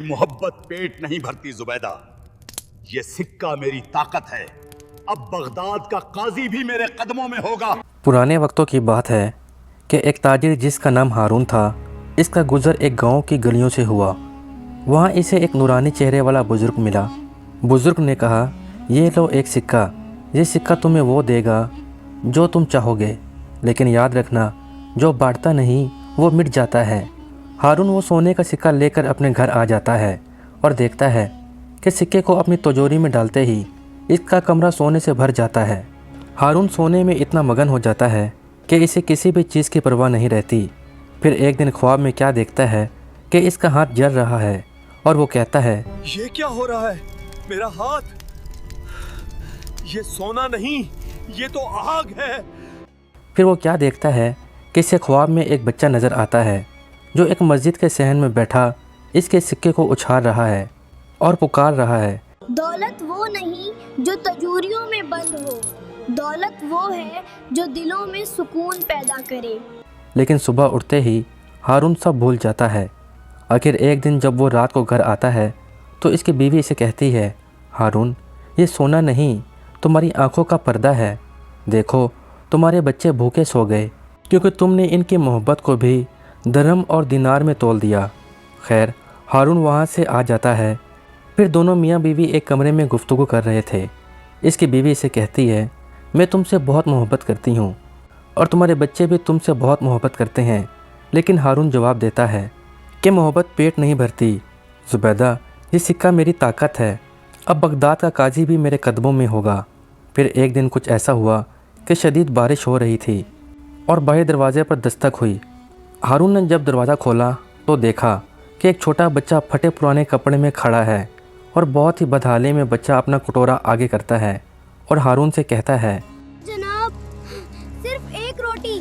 मोहब्बत पेट नहीं भरती जुबैदा, ये सिक्का मेरी ताकत है। अब बगदाद का काजी भी मेरे कदमों में होगा। पुराने वक्तों की बात है कि एक ताजिर जिसका नाम हारून था, इसका गुजर एक गांव की गलियों से हुआ। वहाँ इसे एक नूरानी चेहरे वाला बुज़ुर्ग मिला। बुज़ुर्ग ने कहा, ये लो एक सिक्का, ये सिक्का तुम्हें वो देगा जो तुम चाहोगे, लेकिन याद रखना जो बांटता नहीं वो मिट जाता है। हारून वो सोने का सिक्का लेकर अपने घर आ जाता है और देखता है कि सिक्के को अपनी तिजोरी में डालते ही इसका कमरा सोने से भर जाता है। हारून सोने में इतना मगन हो जाता है कि इसे किसी भी चीज़ की परवाह नहीं रहती। फिर एक दिन ख्वाब में क्या देखता है कि इसका हाथ जल रहा है और वो कहता है, ये क्या हो रहा है? मेरा हाथ, ये सोना नहीं, ये तो आग है। फिर वो क्या देखता है कि इसे ख्वाब में एक बच्चा नज़र आता है जो एक मस्जिद के सहन में बैठा इसके सिक्के को उछाल रहा है और पुकार रहा है, दौलत वो नहीं जो तिजोरियों में बंद हो, दौलत वो है जो दिलों में सुकून पैदा करे। लेकिन सुबह उठते ही हारून सब भूल जाता है। आखिर एक दिन जब वो रात को घर आता है तो इसकी बीवी इसे कहती है, हारून, ये सोना नहीं तुम्हारी आंखों का पर्दा है। देखो तुम्हारे बच्चे भूखे सो गए क्योंकि तुमने इनकी मोहब्बत को भी दरहम और दिनार में तोल दिया। खैर, हारून वहाँ से आ जाता है। फिर दोनों मियाँ बीवी एक कमरे में गुफ्तगू कर रहे थे। इसकी बीवी इसे कहती है, मैं तुमसे बहुत मोहब्बत करती हूँ और तुम्हारे बच्चे भी तुमसे बहुत मोहब्बत करते हैं। लेकिन हारून जवाब देता है कि मोहब्बत पेट नहीं भरती जुबैदा, ये सिक्का मेरी ताकत है। अब बगदाद का काजी भी मेरे कदमों में होगा। फिर एक दिन कुछ ऐसा हुआ कि शदीद बारिश हो रही थी और बाहर दरवाजे पर दस्तक हुई। हारून ने जब दरवाज़ा खोला तो देखा कि एक छोटा बच्चा फटे पुराने कपड़े में खड़ा है और बहुत ही बदहाली में बच्चा अपना कटोरा आगे करता है और हारून से कहता है, जनाब, सिर्फ एक रोटी,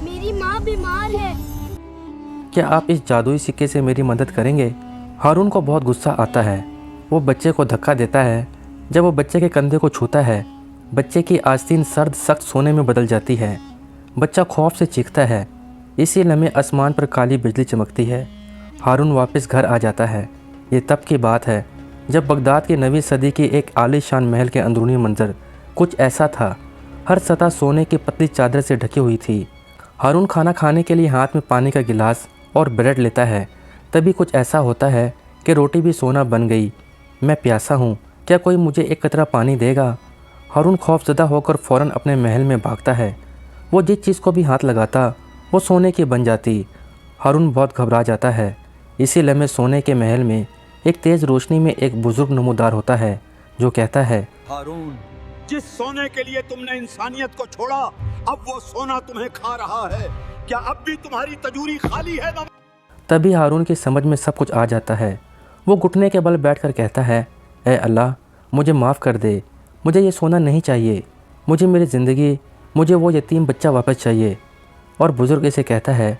मेरी माँ बीमार है। क्या आप इस जादुई सिक्के से मेरी मदद करेंगे? हारून को बहुत गुस्सा आता है। वो बच्चे को धक्का देता है। जब वो बच्चे के कंधे को छूता है, बच्चे की आस्तीन सर्द सख्त सोने में बदल जाती है। बच्चा खौफ से चीखता है। इसी लम्हे आसमान पर काली बिजली चमकती है। हारून वापस घर आ जाता है। ये तब की बात है जब बगदाद की 9वीं सदी की एक आलीशान महल के अंदरूनी मंजर कुछ ऐसा था। हर सतह सोने की पतली चादर से ढकी हुई थी। हारून खाना खाने के लिए हाथ में पानी का गिलास और ब्रेड लेता है। तभी कुछ ऐसा होता है कि रोटी भी सोना बन गई। मैं प्यासा हूँ, क्या कोई मुझे एक कतरा पानी देगा? हारून खौफजदा होकर फ़ौरन अपने महल में भागता है। वो जिस चीज़ को भी हाथ लगाता वो सोने की बन जाती। हारून बहुत घबरा जाता है। इसी लम्हे सोने के महल में एक तेज़ रोशनी में एक बुजुर्ग नमूदार होता है जो कहता है, हारून, जिस सोने के लिए तुमने इंसानियत को छोड़ा, अब वो सोना तुम्हें खा रहा है। क्या अब भी तुम्हारी तिजोरी खाली है? तभी हारून की समझ में सब कुछ आ जाता है। वो घुटने के बल बैठकर कहता है, ए अल्लाह, मुझे माफ़ कर दे। मुझे ये सोना नहीं चाहिए। मुझे मेरी ज़िंदगी, मुझे वो यतीम बच्चा वापस चाहिए। और बुज़ुर्ग इसे कहता है,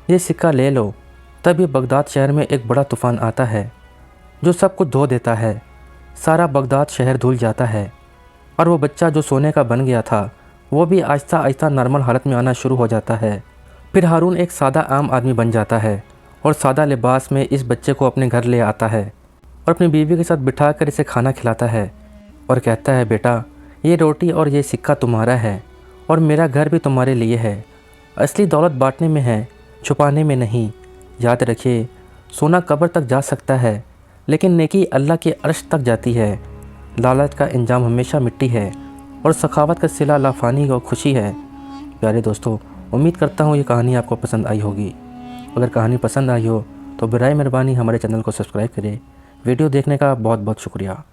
ये सिक्का ले लो। तभी बगदाद शहर में एक बड़ा तूफ़ान आता है जो सब कुछ धो देता है। सारा बगदाद शहर धुल जाता है और वो बच्चा जो सोने का बन गया था वो भी आहिस्ता आहिस्ता नॉर्मल हालत में आना शुरू हो जाता है। फिर हारून एक सादा आम आदमी बन जाता है और सादा लिबास में इस बच्चे को अपने घर ले आता है और अपनी बीवी के साथ बिठा कर इसे खाना खिलाता है और कहता है, बेटा, ये रोटी और ये सिक्का तुम्हारा है और मेरा घर भी तुम्हारे लिए है। असली दौलत बांटने में है, छुपाने में नहीं। याद रखिए, सोना कब्र तक जा सकता है लेकिन नेकी अल्लाह के अर्श तक जाती है। लालच का इंजाम हमेशा मिट्टी है और सखावत का सिला लाफानी और खुशी है। प्यारे दोस्तों, उम्मीद करता हूँ ये कहानी आपको पसंद आई होगी। अगर कहानी पसंद आई हो तो बराए मेहरबानी हमारे चैनल को सब्सक्राइब करें। वीडियो देखने का बहुत बहुत शुक्रिया।